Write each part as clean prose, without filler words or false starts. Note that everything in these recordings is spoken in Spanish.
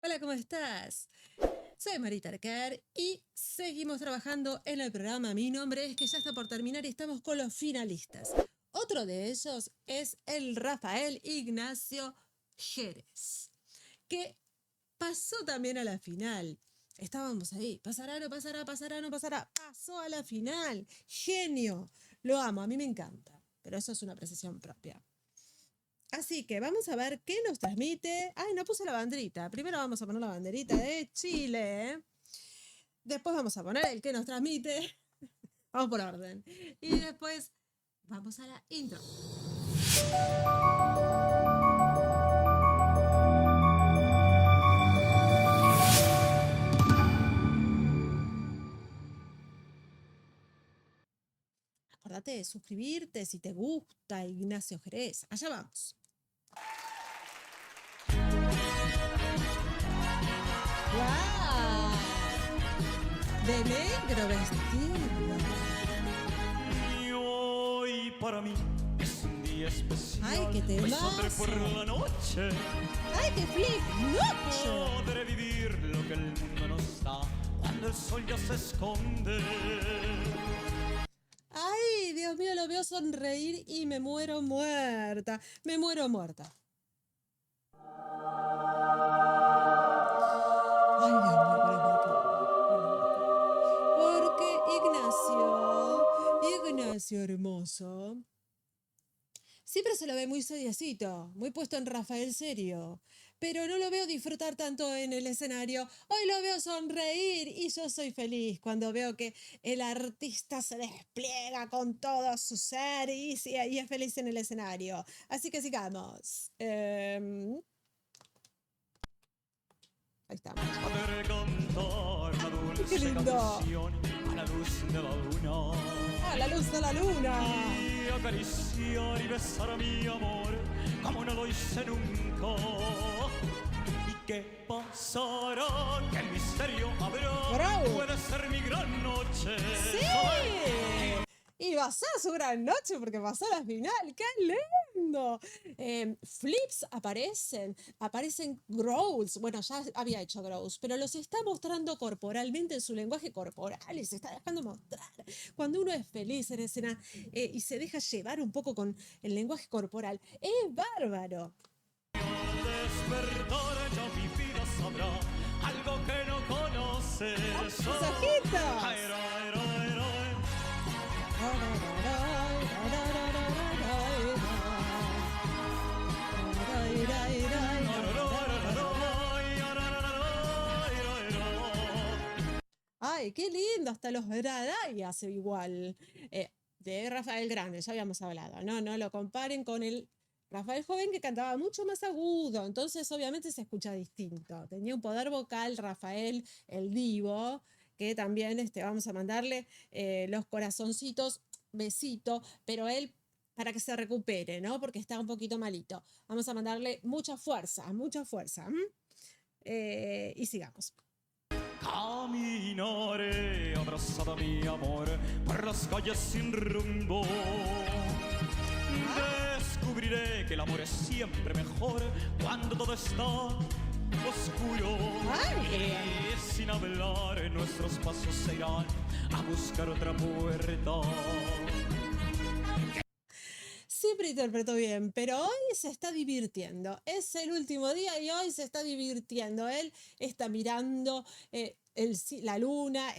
Hola, ¿cómo estás? Soy Marita Arquer y seguimos trabajando en el programa. Mi nombre es que ya está por terminar y estamos con los finalistas. Otro de ellos es el Rafael Ignacio Jerez, que pasó también a la final. Estábamos ahí, pasará, no pasará, pasará, no pasará. Pasó a la final. Genio. Lo amo, a mí me encanta, pero eso es una apreciación propia. Así que vamos a ver qué nos transmite. Ay, no puse la banderita. Primero vamos a poner la banderita de Chile. Después vamos a poner el que nos transmite. Vamos por orden. Y después vamos a la intro. Acordate de suscribirte si te gusta Ignacio Jerez. Allá vamos. ¡Wow! De negro vestido. Y hoy para mí es un día especial. ¡Ay, qué Hoy saldré temazo! por la noche. ¡Ay, qué flip! ¡Noche! Podré vivir lo que el mundo nos da cuando el sol ya se esconde. ¡Ay, Dios mío, lo veo sonreír y me muero muerta! ¡Me muero muerta! Ay, Dios mío, porque Ignacio hermoso, siempre se lo ve muy seriecito, muy puesto en Rafael serio, pero no lo veo disfrutar tanto en el escenario. Hoy lo veo sonreír y yo soy feliz cuando veo que el artista se despliega con todo su ser y es feliz en el escenario. Así que sigamos. Ahí estamos. Poder cantar una dulce ¡Qué lindo! canción a la luz de la luna. ¡A la luz de la luna! Y acariciar y besar a mi amor como no lo hice nunca. ¿Y qué pasará? ¿Qué misterio habrá? ¡Bravo! Puede ser mi gran noche. ¡Sí! Y va a ser su gran noche porque pasó a la final. ¡Qué lindo! Flips aparecen growls. Bueno, ya había hecho growls, pero los está mostrando corporalmente en su lenguaje corporal y se está dejando mostrar. Cuando uno es feliz en escena y se deja llevar un poco con el lenguaje corporal, es bárbaro. Al despertar ya mi vida sabrá algo que no conoce. ¡Sus ojitos! Ay, ay, ay, ay. Ay, qué lindo, hasta los Bradai hace igual. De Rafael Grande, ya habíamos hablado, ¿no? No lo comparen con el Rafael Joven que cantaba mucho más agudo, entonces obviamente se escucha distinto. Tenía un poder vocal, Rafael, el divo, que también vamos a mandarle los corazoncitos, besito, pero él para que se recupere, ¿no? Porque está un poquito malito. Vamos a mandarle mucha fuerza, mucha fuerza. Y sigamos. Caminaré abrazada a mi amor por las calles sin rumbo. Descubriré que el amor es siempre mejor cuando todo está oscuro. ¡Ay! Y sin hablar nuestros pasos se irán a buscar otra puerta. Siempre interpretó bien, pero hoy se está divirtiendo. Es el último día y hoy se está divirtiendo. Él está mirando la luna,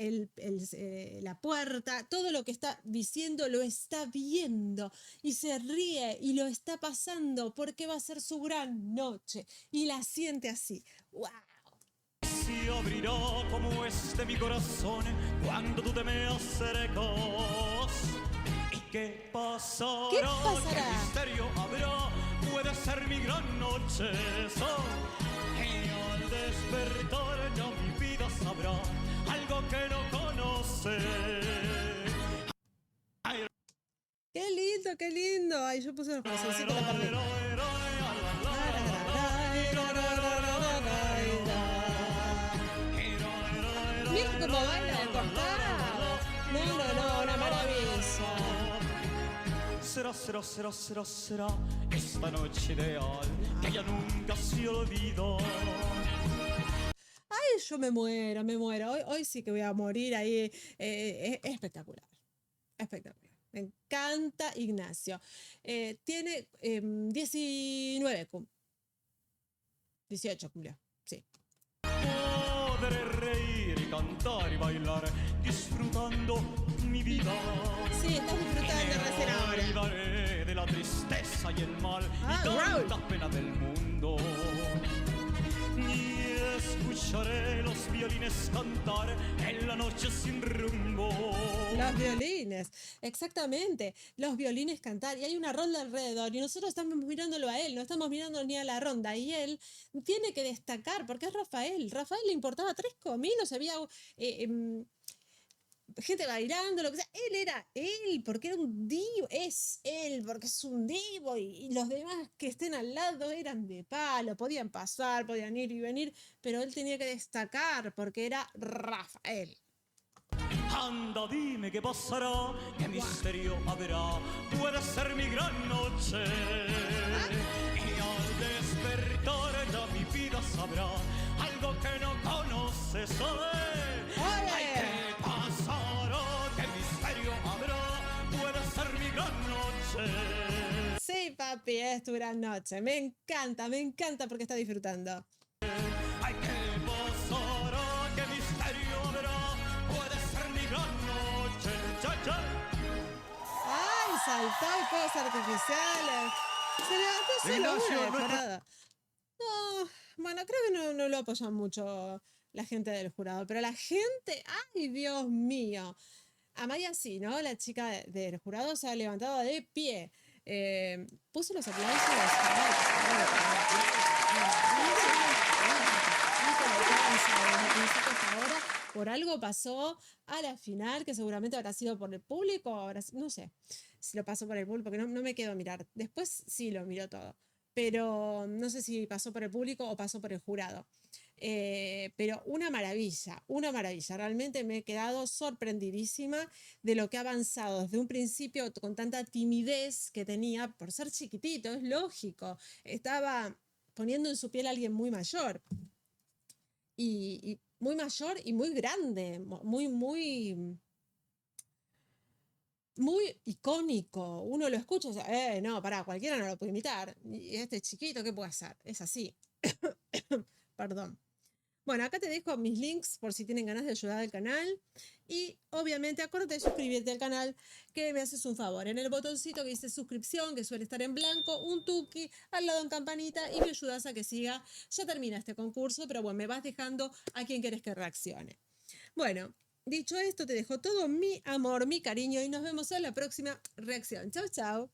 la puerta, todo lo que está diciendo lo está viendo y se ríe y lo está pasando porque va a ser su gran noche y la siente así. ¡Wow! Se abrirá como mi corazón cuando tú te me acercas. ¿Y qué pasará? ¿Qué pasará? ¿Qué misterio habrá? Puede ser mi gran noche. Y al despertar ya mi vida sabrá algo que no conoce. ¡Qué lindo, qué lindo! Ay, yo puse los corazoncitos de la parte. Miren cómo baila al costado. No, una maravilla. Será esta noche ideal que ya nunca se olvidó. yo me muero, me muero. Hoy sí que voy a morir ahí. Es espectacular, espectacular. Me encanta Ignacio. Tiene 19, 18 cumplió, sí. Podré reír y cantar y bailar, disfrutando mi vida. Sí, estás disfrutando recién ahora. Me olvidaré de la tristeza y el mal Ah, y Raúl. tantas penas del mundo. Y escucharé los violines cantar en la noche sin rumbo. Los violines, exactamente, los violines cantar y hay una ronda alrededor y nosotros estamos mirándolo a él, no estamos mirando ni a la ronda y él tiene que destacar porque es Rafael. Rafael le importaba 3 cominos, había gente bailando, lo que sea. Él era él porque era un divo, es él porque es un divo y los demás que estén al lado eran de palo, podían pasar, podían ir y venir, pero él tenía que destacar porque era Rafael. Anda, dime qué pasará, qué misterio habrá, puede ser mi gran noche. Y al despertar ya mi vida sabrá algo que no conoce, ¿sabes? Ay, qué pasará, qué misterio habrá, puede ser mi gran noche. Sí, papi, es tu gran noche. Me encanta porque está disfrutando. Ay, qué pasará, qué misterio habrá, puede ser mi gran noche. Cha, cha. ¡Ay, saltó y fuegos artificiales! Se levantó solo Ignacio, una no es jurado. No, bueno, creo que no lo apoyan mucho la gente del jurado, pero la gente, ¡ay, Dios mío! Amaya sí, ¿no? La chica del jurado se ha levantado de pie. Puso los aplausos. Ahora, por algo pasó a la final, que seguramente habrá sido por el público, no sé si lo pasó por el público, porque no me quedo a mirar. Después sí lo miró todo, pero no sé si pasó por el público o pasó por el jurado. Pero una maravilla. Realmente me he quedado sorprendidísima de lo que ha avanzado desde un principio con tanta timidez que tenía por ser chiquitito, es lógico. Estaba poniendo en su piel a alguien muy mayor. Y muy mayor y muy grande, muy icónico. Uno lo escucha y dice, no, pará, cualquiera no lo puede imitar. Y este chiquito, ¿qué puede hacer? Es así. Perdón. Bueno, acá te dejo mis links por si tienen ganas de ayudar al canal. Y obviamente acuérdate de suscribirte al canal, que me haces un favor. En el botoncito que dice suscripción, que suele estar en blanco, un tuki, al lado en campanita y me ayudas a que siga. Ya termina este concurso, pero bueno, me vas dejando a quien quieres que reaccione. Bueno, dicho esto, te dejo todo mi amor, mi cariño y nos vemos en la próxima reacción. Chau, chau.